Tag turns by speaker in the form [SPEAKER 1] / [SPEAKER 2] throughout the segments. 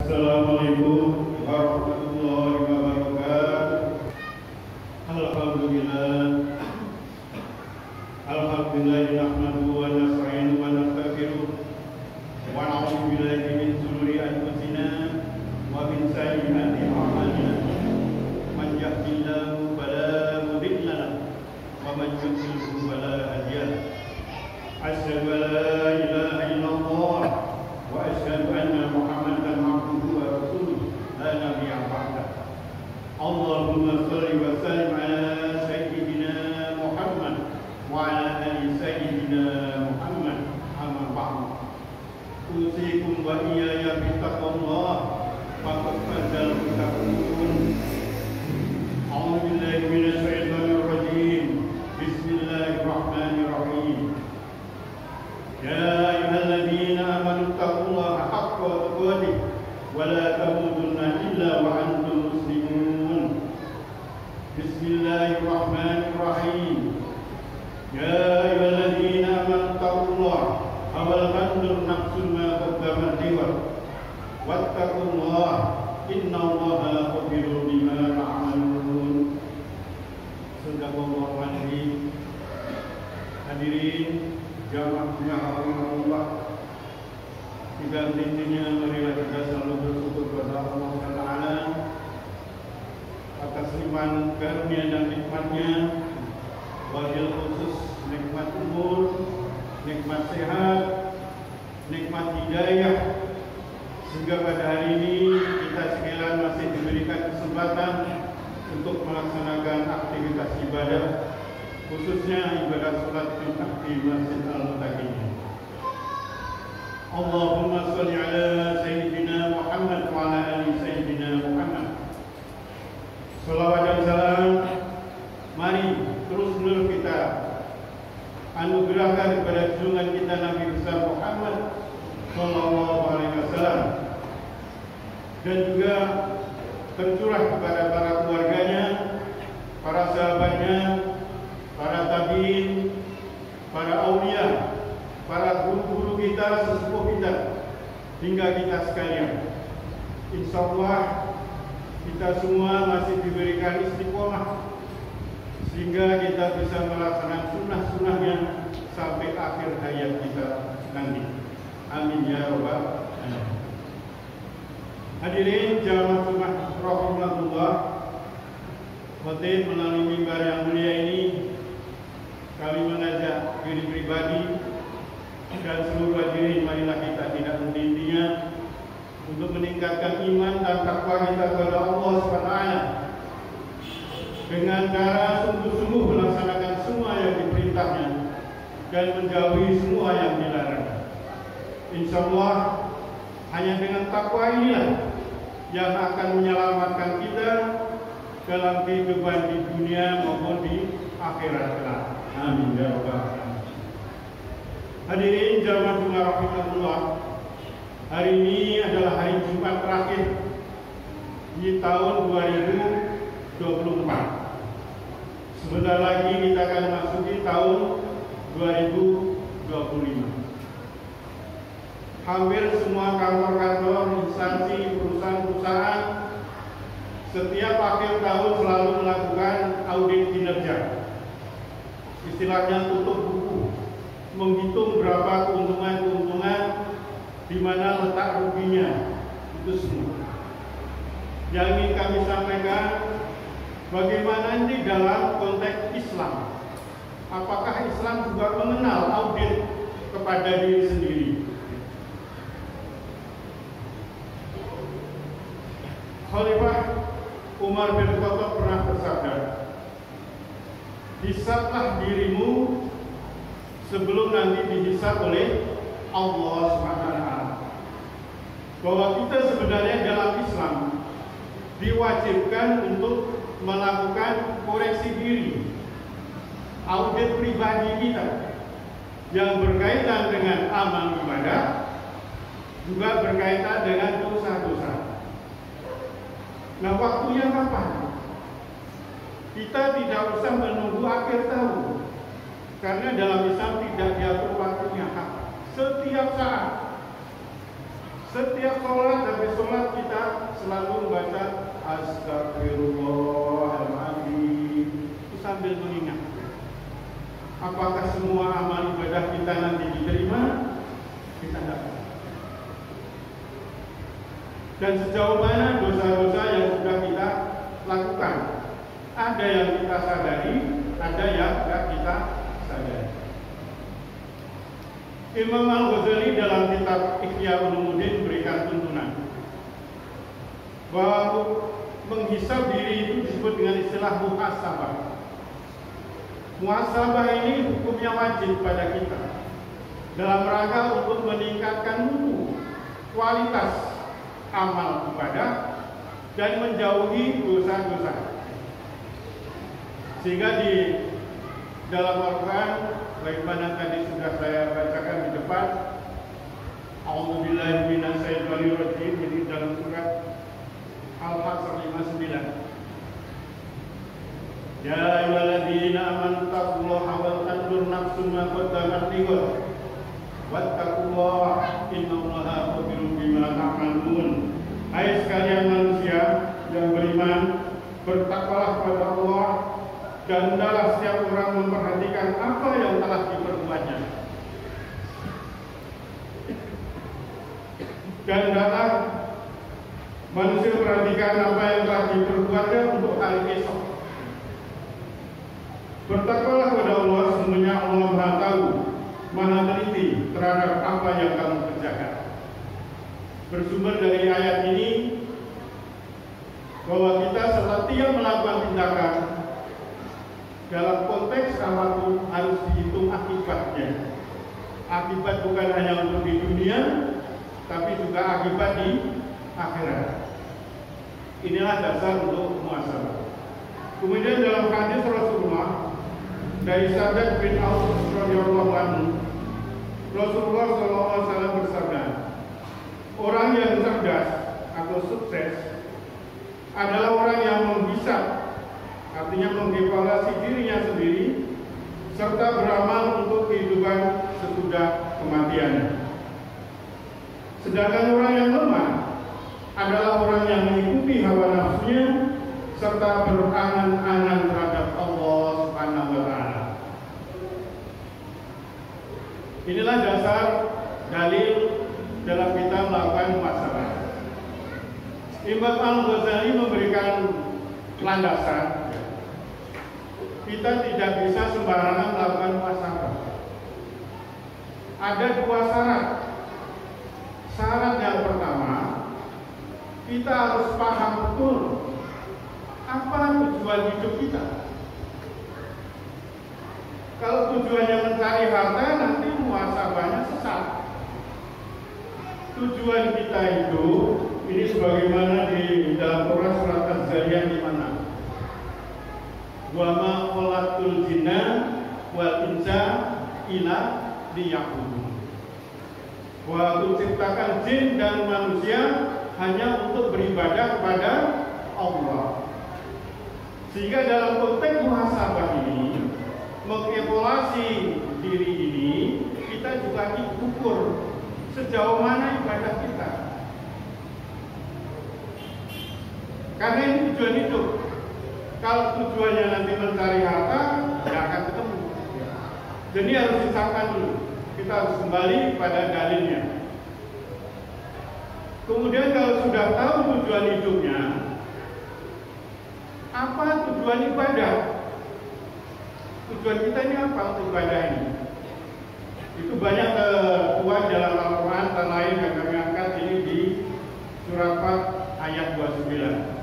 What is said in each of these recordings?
[SPEAKER 1] Assalamualaikum warahmatullahi wabarakatuh. Alhamdulillah nahmaduhu wa nasta'inuhu wa nastaghfiruh wa na'udzu billahi min shururi anfusina wa min sayyiati a'malina. Man yahdihillahu fala mudilla lahu wa man yudlil fala hadiya lahu. Asyhadu an la ilaha illallah wa asyhadu anna Muhammadan abduhu wa rasuluh la nabiyya ba'dah. Allahumma shalli wa sallim ala sayyidina Muhammad wa ala ali sayyidina Muhammad amma ba'du. Usikum wa iyaya bittaqwallah faqad fazal muttaqun. A'udzu billahi minasy syaithanir rajim. Bismillahirrahmanirrahim. Ya ayyuhalladzina amanu taqullaha haqqa tuqatih wa la tamutunna illa wa antum muslimun. Bismillahirrahmanirrahim. Ya ayyuhalladzina amanu taqullaha wa tanzur nafsun ma qaddamat lighad wattaqullaha innallaha khabirun bima ta'malun. Sadaqallahu alazim. Hadirin jamaah rahimahullah, kita intinya marilah kita selalu bersyukur kepada Allah Taala atas limpahan karunia dan nikmatnya, wabil khusus nikmat umur, nikmat sehat, nikmat hidayah, sehingga pada hari ini kita sekalian masih diberikan kesempatan untuk melaksanakan aktivitas ibadah, khususnya ibadah salat Jumat di Masjid Al-Muttaqin. Allahumma shalli ala sayyidina Muhammad wa ala ali sayyidina Muhammad. Salawat dan salam mari terus menerus kita anugerahkan kepada junjungan kita Nabi besar Muhammad sallallahu alaihi wasallam, dan juga tercurah kepada para keluarganya, para sahabatnya, para tabi'in, para aulia, para guru-guru kita, sesepuh kita, hingga kita sekalian. Insyaallah kita semua masih diberikan istiqomah sehingga kita bisa melaksanakan sunnah-sunnahnya sampai akhir hayat kita nanti. Amin ya rabbal alamin. Hadirin jamaah rahimahullah, khotib melalui mimbar yang mulia ini kami mengajak diri pribadi dan seluruh hadirin, marilah kita tidak henti-hentinya untuk meningkatkan iman dan takwa kita kepada Allah SWT dengan cara sungguh-sungguh melaksanakan semua yang diperintahnya dan menjauhi semua yang dilarang. Insyaallah hanya dengan takwa inilah yang akan menyelamatkan kita dalam kehidupan di dunia maupun di akhirat kelak. Amin ya rabbal alamin. Hadirin jamaah rahimahullah, hari ini adalah hari Jumat terakhir di tahun 2024. Sebentar lagi kita akan masuki tahun 2025. Hampir semua kantor-kantor, instansi, perusahaan-perusahaan setiap akhir tahun selalu melakukan audit kinerja. Istilahnya tutup buku, menghitung berapa keuntungan di mana letak ruginya, itu semua. Yang ingin kami sampaikan, bagaimana ini dalam konteks Islam? Apakah Islam juga mengenal audit kepada diri sendiri? Khalifah Umar bin Khattab pernah bersabda, hisablah dirimu sebelum nanti dihisab oleh Allah SWT. Bahwa kita sebenarnya dalam Islam diwajibkan untuk melakukan koreksi diri, audit pribadi kita yang berkaitan dengan amal ibadah, juga berkaitan dengan dosa-dosa. Nah, waktunya kapan? Kita tidak usah menunggu akhir tahun, karena dalam Islam tidak diatur waktunya. Setiap saat, setiap sholat dan sholat Apakah semua amal ibadah kita nanti diterima? Kita tidak tahu. Dan sejauh mana dosa-dosa yang sudah kita lakukan? Ada yang kita sadari, ada yang tidak kita sadari. Imam Al-Ghazali dalam kitab Ihya Ulumuddin memberikan tuntunan bahwa menghisab diri itu disebut dengan istilah muhasabah. Muhasabah ini hukumnya wajib pada kita dalam rangka untuk meningkatkan mutu, kualitas amal ibadah dan menjauhi dosa-dosa. Sehingga di dalam Al-Quran, bagaimana tadi sudah saya bacakan di depan, A'udzubillahi minasyaitonir rajim, ini dalam surat Al-Hasr 59. Ya ayyuhalladzina amanu taqullaha wal tanzur nafsum ma qaddamat lighad wattaqullaha innallaha khabirum bima ta'malun. Hai sekalian manusia yang beriman, bertakwalah kepada Allah dan hendaklah setiap orang memperhatikan apa yang telah diperbuatnya. Dan hendaklah manusia memperhatikan apa yang telah diperbuatnya untuk hari esok. Bertakwalah kepada Allah, sesungguhnya Allah Maha Tahu, Maha Teliti terhadap apa yang kamu kerjakan. Bersumber dari ayat ini bahwa kita setiap melakukan tindakan dalam konteks apapun harus dihitung akibatnya. Akibat bukan hanya untuk di dunia, tapi juga akibat di akhirat. Inilah dasar untuk muhasabah. Kemudian dalam hadis Rasulullah dari Sa'ad bin Aus radhiyallahu anhu, Rasulullah SAW bersabda, orang yang cerdas atau sukses adalah orang yang menghisab, artinya mengevaluasi dirinya sendiri serta beramal untuk kehidupan sesudah kematian. Sedangkan orang yang lemah adalah orang yang mengikuti hawa nafsunya serta berangan-angan terhadap Allah Subhanahu wa Ta'ala. Inilah dasar dalil dalam kita melakukan muhasabah. Imam Al-Ghazali memberikan landasan kita tidak bisa sembarangan melakukan muhasabah. Ada dua syarat. Syarat yang pertama, kita harus paham betul apa tujuan hidup kita. Kalau tujuannya mencari harta, nanti muhasabahnya sesat. Tujuan kita itu, ini sebagaimana di dalam Quran surat Az-Zariyat di mana? Wa ma khalaqtul jinna wal insa illa liya'budun. Bahwa aku ciptakan jin dan manusia hanya untuk beribadah kepada Allah. Sehingga dalam konteks muhasabah ini, mengevaluasi diri ini, kita juga diukur sejauh mana ibadah kita. Karena ini tujuan hidup. Kalau tujuannya nanti mencari harta, tidak akan ketemu. Jadi harus disamakan dulu. Kita harus kembali pada dalilnya. Kemudian kalau sudah tahu tujuan hidupnya, apa tujuan ibadah? Tujuan kita ini apa untuk ibadah ini? Itu banyak tertuang dalam Al-Quran, dan lain yang kami angkat ini di surat Fat ayat 29.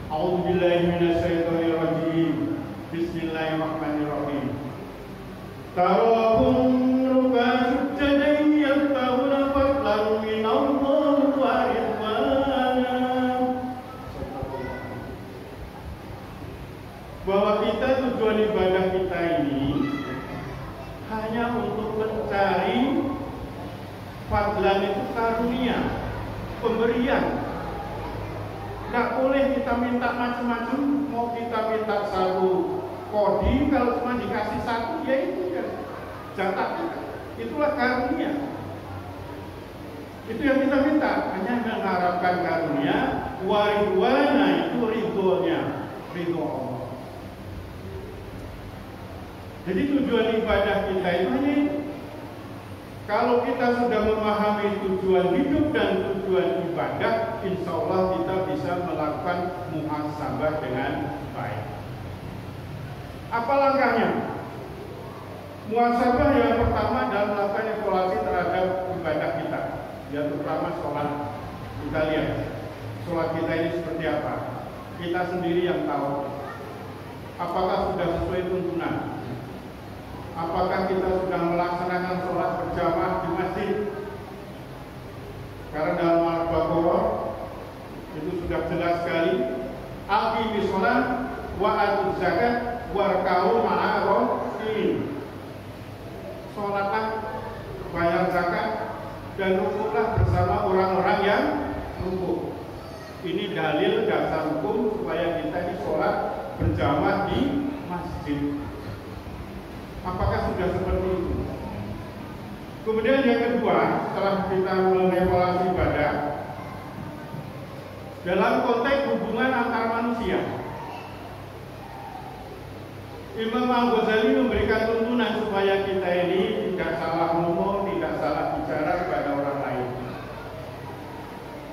[SPEAKER 1] A'udzubillahi minasyaitonir rajim. Bismillahirrahmanirrahim. Tarahum ruk'an sujjadan yabtaghuna fadlan minallahi wa ridwana. Bahwa kita tujuan ibadah kita ini hanya untuk mencari fadlan, itu karunia, pemberian. Tidak boleh kita minta macam-macam. Mau kita minta satu kodim, kalau cuma dikasih satu, ya itu kan jatah kita. Itulah karunia. Itu yang kita minta, hanya mengharapkan karunia. Waridwana itu ridhonya, ridho Allah. Jadi tujuan ibadah kita itu hanya itu. Kalau kita sudah memahami tujuan hidup dan tujuan ibadah, insya Allah kita bisa melakukan muhasabah dengan baik. Apa langkahnya? Muhasabah yang pertama adalah melakukan evaluasi terhadap ibadah kita, ya terutama sholat. Kita lihat sholat kita ini seperti apa. Kita sendiri yang tahu. Apakah sudah sesuai tuntunan? Apakah kita sudah melaksanakan sholat berjamaah di masjid? Karena dalam Al-Baqarah itu sudah jelas sekali. Aqimis sholat wa atuz zakat warka'u ma'a rakiin. Sholatlah, bayar zakat, dan rukuklah bersama orang-orang yang rukuk. Ini dalil dasar hukum supaya kita di sholat berjamaah di masjid. Apakah sudah seperti itu? Kemudian yang kedua, setelah kita mengevaluasi ibadah dalam konteks hubungan antar manusia, Imam Al-Ghazali memberikan tuntunan supaya kita ini tidak salah ngomong, tidak salah bicara kepada orang lain.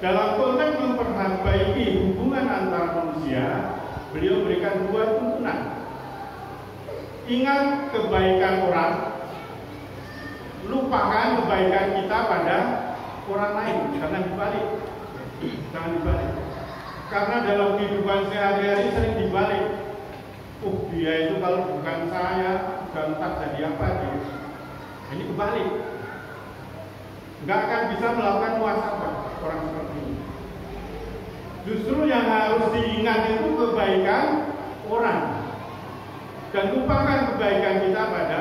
[SPEAKER 1] Dalam konteks memperbaiki hubungan antar manusia, beliau berikan dua tuntunan. Ingat kebaikan orang, lupakan kebaikan kita pada orang lain. Jangan dibalik. Jangan dibalik. Karena dalam kehidupan sehari-hari sering dibalik. Dia itu kalau bukan saya, entah jadi apa dia. Ini kebalik. Nggak akan bisa melakukan muhasabah orang seperti ini. Justru yang harus diingat itu kebaikan orang. Dan lupakan kebaikan kita pada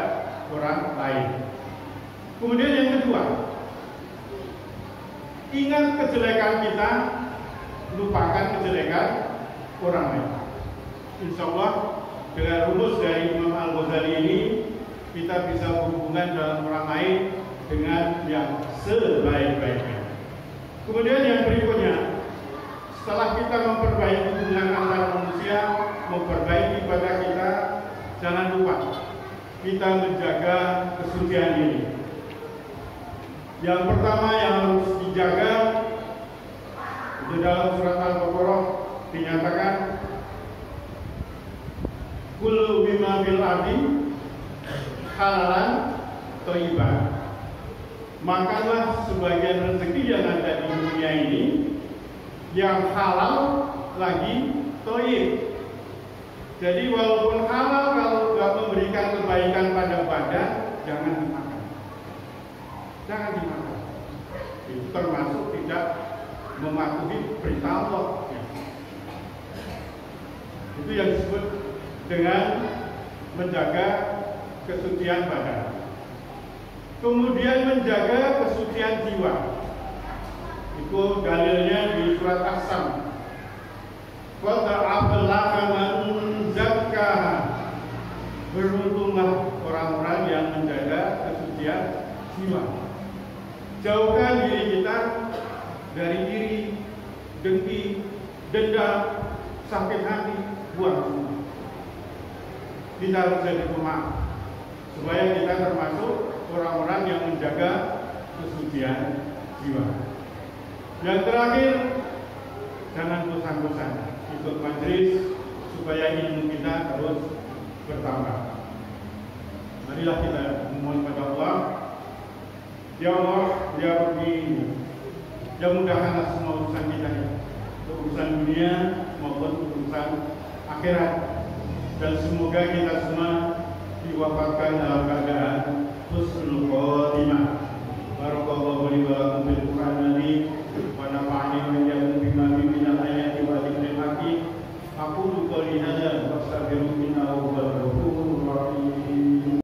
[SPEAKER 1] orang lain. Kemudian yang kedua, ingat kejelekan kita, lupakan kejelekan orang lain. Insya Allah dengan rumus dari Imam Al-Ghazali ini, kita bisa berhubungan dalam orang lain dengan yang sebaik-baiknya. Kemudian yang berikutnya, setelah kita memperbaiki hubungan antar manusia, memperbaiki ibadah kita, jangan lupa kita menjaga kesucian diri. Yang pertama yang harus dijaga itu dalam surat Al-Baqarah dinyatakan kullu bima bil ardi halalan thayyiban. Makanlah sebagian rezeki yang ada di dunia ini yang halal lagi thayyib. Jadi walaupun halal, kalau tidak memberikan kebaikan pada badan, jangan dimakan. Jangan dimakan. Itu termasuk tidak mematuhi perintah Allah. Itu yang disebut dengan menjaga kesucian badan. Kemudian menjaga kesucian jiwa. Itu dalilnya di surat As-Sam. Qad aflaha man zakkaha. Beruntunglah orang-orang yang menjaga kesucian jiwa. Jauhkan diri kita dari iri, dengki, dendam, sakit hati, buang semua. Kita harus jadi pemaaf supaya kita termasuk orang-orang yang menjaga kesucian jiwa. Yang terakhir, jangan bosan-bosan ikut majelis supaya ilmu kita terus bertambah. Marilah kita memohon kepada Allah, ya Allah, ya Rabbi, ya mudahkanlah semua urusan kita, urusan dunia maupun urusan akhirat, dan semoga kita semua diwafatkan dalam keadaan husnul khotimah. Barakallahu li wa lakum bil Qur'an